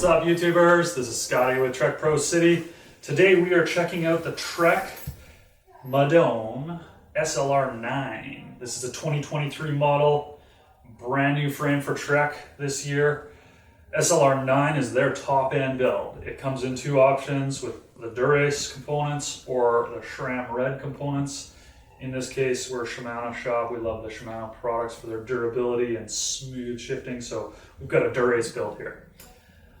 What's up, YouTubers? This is Scotty with Trek Pro City. Today we are checking out the Trek Madone SLR 9. This is a 2023 model, brand new frame for Trek this year. SLR 9 is their top end build. It comes in two options with the Dura-Ace components or the SRAM Red components. In this case, we're a Shimano shop. We love the Shimano products for their durability and smooth shifting. So we've got a Dura-Ace build here.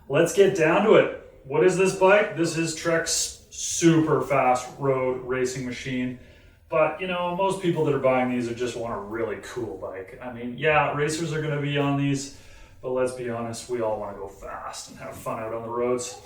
Let's get down to it. What is this bike? This is Trek's super fast road racing machine. But you know, most people that are buying these just want a really cool bike. I mean, yeah, racers are gonna be on these, but let's be honest, we all wanna go fast and have fun out on the roads.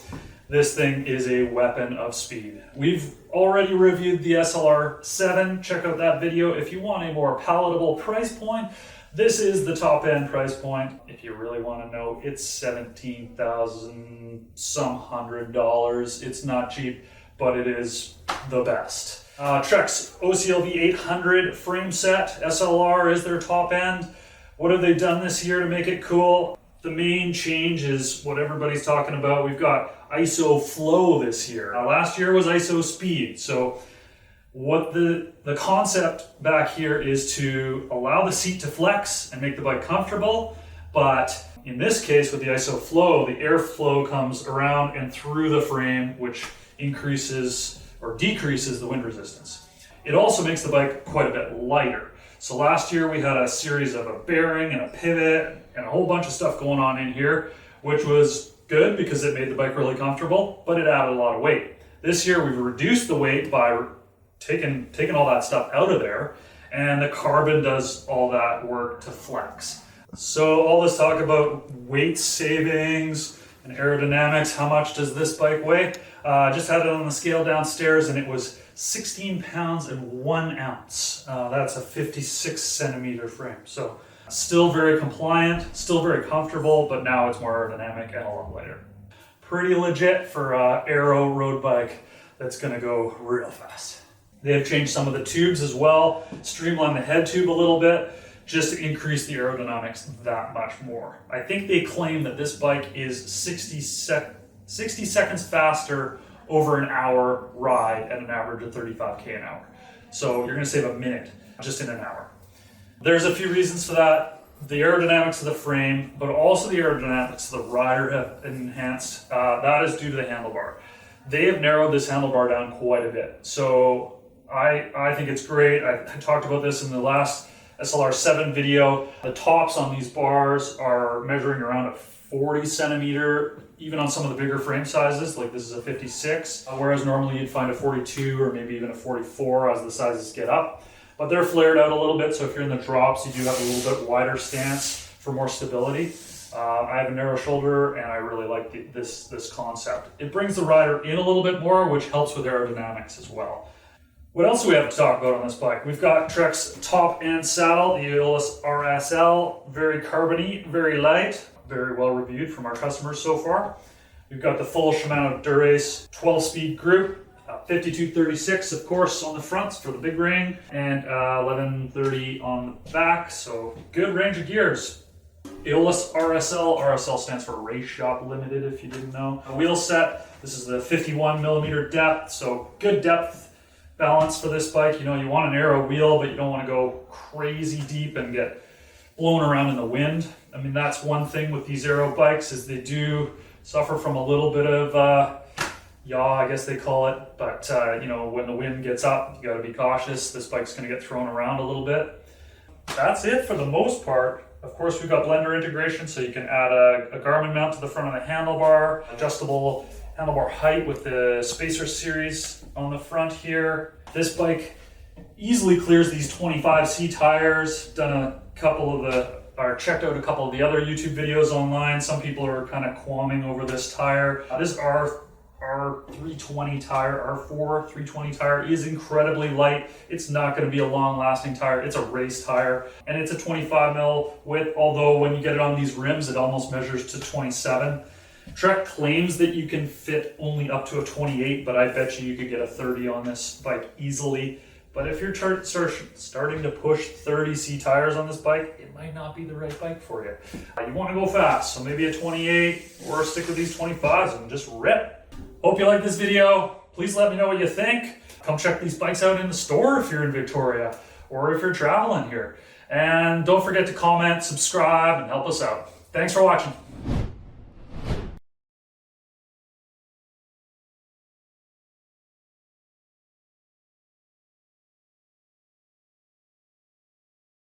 This thing is a weapon of speed. We've already reviewed the SLR 7. Check out that video. If you want a more palatable price point, this is the top end price point. If you really want to know, it's $17,000 some $100. It's not cheap, but it is the best. Trek's OCLV 800 frame set, SLR is their top end. What have they done this year to make it cool? The main change is what everybody's talking about. We've got IsoFlow this year. Last year was ISO Speed. So what the concept back here is to allow the seat to flex and make the bike comfortable. But in this case with the IsoFlow, the airflow comes around and through the frame, which increases or decreases the wind resistance. It also makes the bike quite a bit lighter. So last year we had a series of a bearing and a pivot and a whole bunch of stuff going on in here, which was good because it made the bike really comfortable, but it added a lot of weight. This year we've reduced the weight by taking all that stuff out of there, and the carbon does all that work to flex. So all this talk about weight savings and aerodynamics, how much does this bike weigh? Just had it on the scale downstairs and it was 16 pounds and 1 ounce. That's a 56 centimeter frame. So still very compliant, still very comfortable, but now it's more aerodynamic and a lot lighter. Pretty legit for an aero road bike that's gonna go real fast. They have changed some of the tubes as well, streamlined the head tube a little bit, just to increase the aerodynamics that much more. I think they claim that this bike is 60 seconds faster over an hour ride at an average of 35K an hour. So you're gonna save a minute just in an hour. There's a few reasons for that. The aerodynamics of the frame, but also the aerodynamics of the rider have enhanced. That is due to the handlebar. They have narrowed this handlebar down quite a bit. So I think it's great. I talked about this in the last SLR 7 video. The tops on these bars are measuring around a 40 centimeter, even on some of the bigger frame sizes, like this is a 56, whereas normally you'd find a 42 or maybe even a 44 as the sizes get up. But they're flared out a little bit, so if you're in the drops, you do have a little bit wider stance for more stability. I have a narrow shoulder and I really like this concept. It brings the rider in a little bit more, which helps with aerodynamics as well. What else do we have to talk about on this bike? We've got Trek's top end saddle, the Aeolus RSL, very carbony, very light, very well reviewed from our customers so far. We've got the full Shimano Dura-Ace 12-speed group, 5236 of course on the fronts for the big ring, and 1130 on the back, so good range of gears. Aeolus RSL, RSL stands for Race Shop Limited if you didn't know. A wheel set, this is the 51 millimeter depth, so good depth balance for this bike. You know, you want an aero wheel, but you don't want to go crazy deep and get blown around in the wind. I mean, that's one thing with these aero bikes is they do suffer from a little bit of yaw, I guess they call it. But you know, when the wind gets up, you got to be cautious. This bike's going to get thrown around a little bit. That's it for the most part. Of course, we've got blender integration, so you can add a Garmin mount to the front of the handlebar, adjustable handlebar height with the Spacer series on the front here. This bike easily clears these 25C tires. Checked out a couple of the other YouTube videos online. Some people are kind of qualming over this tire. This R320 tire, R4 320 tire is incredibly light. It's not going to be a long-lasting tire. It's a race tire, and it's a 25 mil width, although when you get it on these rims, it almost measures to 27. Trek claims that you can fit only up to a 28, but I bet you could get a 30 on this bike easily. But if you're starting to push 30C tires on this bike, it might not be the right bike for you. You want to go fast, so maybe a 28 or stick with these 25s and just rip. Hope you like this video. Please let me know what you think. Come check these bikes out in the store if you're in Victoria or if you're traveling here. And don't forget to comment, subscribe, and help us out. Thanks for watching.